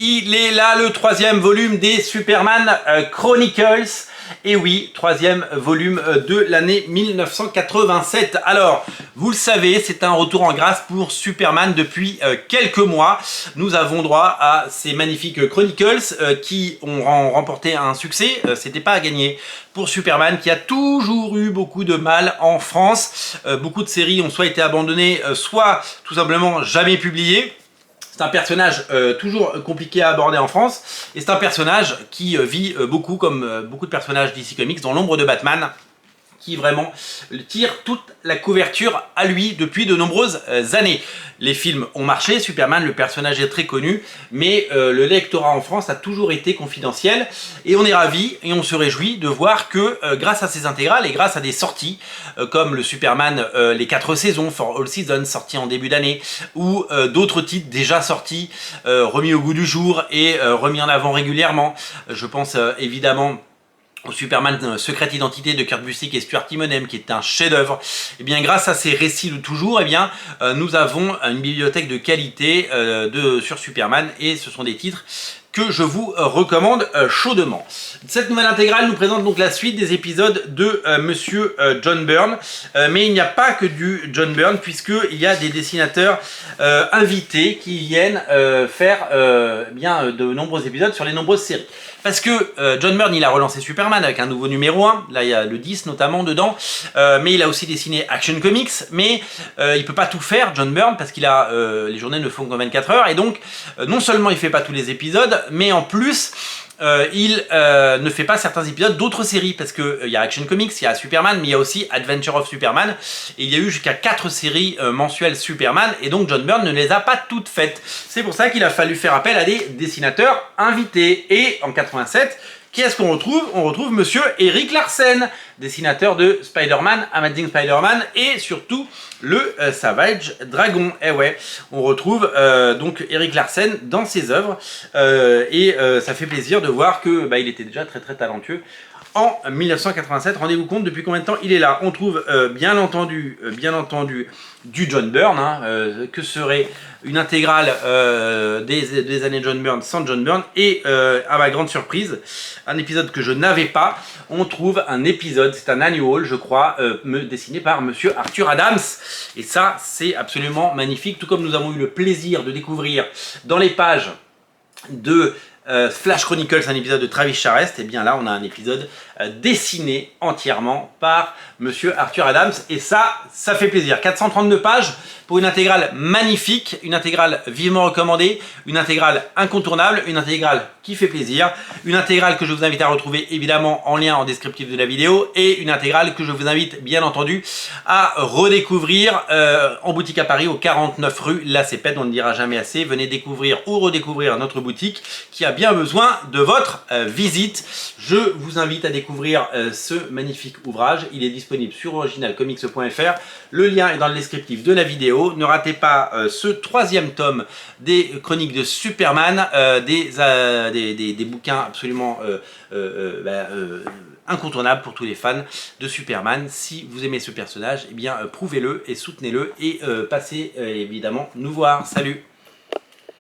Il est là, le troisième volume des Superman Chronicles. Et oui, troisième volume de l'année 1987. Alors, vous le savez, c'est un retour en grâce pour Superman depuis quelques mois. Nous avons droit à ces magnifiques Chronicles qui ont remporté un succès. C'était pas à gagner pour Superman qui a toujours eu beaucoup de mal en France. Beaucoup de séries ont soit été abandonnées, soit tout simplement jamais publiées. C'est un personnage toujours compliqué à aborder en France, et c'est un personnage qui vit beaucoup comme beaucoup de personnages DC Comics dans l'ombre de Batman, qui vraiment tire toute la couverture à lui depuis de nombreuses années. Les films ont marché, Superman, le personnage est très connu, mais le lectorat en France a toujours été confidentiel, et on est ravis et on se réjouit de voir que grâce à ces intégrales et grâce à des sorties comme le Superman les 4 saisons, For All Seasons, sorti en début d'année, ou d'autres titres déjà sortis, remis au goût du jour et remis en avant régulièrement. Je pense évidemment au Superman Secrète Identité de Kurt Busiek et Stuart Immonen, qui est un chef-d'œuvre. Et bien grâce à ces récits de toujours, eh bien nous avons une bibliothèque de qualité sur Superman, et ce sont des titres que je vous recommande chaudement. Cette nouvelle intégrale nous présente donc la suite des épisodes de Monsieur John Byrne, mais il n'y a pas que du John Byrne, puisqu'il y a des dessinateurs invités qui viennent faire bien de nombreux épisodes sur les nombreuses séries. Parce que John Byrne, il a relancé Superman avec un nouveau numéro 1, là il y a le 10 notamment dedans, mais il a aussi dessiné Action Comics, mais il peut pas tout faire, John Byrne, parce qu'il a les journées ne font que 24 heures, et donc non seulement il fait pas tous les épisodes, mais en plus il ne fait pas certains épisodes d'autres séries, parce qu'il y a Action Comics, il y a Superman, mais il y a aussi Adventure of Superman, et il y a eu jusqu'à 4 séries mensuelles Superman, et donc John Byrne ne les a pas toutes faites. C'est pour ça qu'il a fallu faire appel à des dessinateurs invités, et en 87, qui est-ce qu'on retrouve? On retrouve Monsieur Erik Larsen, dessinateur de Spider-Man, Amazing Spider-Man, et surtout le Savage Dragon. Eh ouais, on retrouve donc Erik Larsen dans ses œuvres, et ça fait plaisir de voir que il était déjà très talentueux en 1987. Rendez-vous compte depuis combien de temps il est là. On trouve bien entendu du John Byrne, que serait une intégrale des années John Byrne sans John Byrne, et à ma grande surprise, un épisode que je n'avais pas, on trouve un épisode, c'est un annual je crois, dessiné par Monsieur Arthur Adams, et ça c'est absolument magnifique, tout comme nous avons eu le plaisir de découvrir dans les pages de Flash Chronicles un épisode de Travis Charest, et bien là on a un épisode dessiné entièrement par Monsieur Arthur Adams, et ça fait plaisir. 432 pages pour une intégrale magnifique, une intégrale vivement recommandée, une intégrale incontournable, une intégrale qui fait plaisir, une intégrale que je vous invite à retrouver évidemment en lien en descriptif de la vidéo, et une intégrale que je vous invite bien entendu à redécouvrir en boutique à Paris au 49 rue La Cépède. On ne dira jamais assez, venez découvrir ou redécouvrir notre boutique qui a bien besoin de votre visite. Je vous invite à découvrir ce magnifique ouvrage, il est disponible sur originalcomics.fr, le lien est dans le descriptif de la vidéo. Ne ratez pas ce troisième tome des chroniques de Superman, des bouquins absolument incontournables pour tous les fans de Superman. Si vous aimez ce personnage, eh bien prouvez-le et soutenez-le, et passez évidemment nous voir. Salut!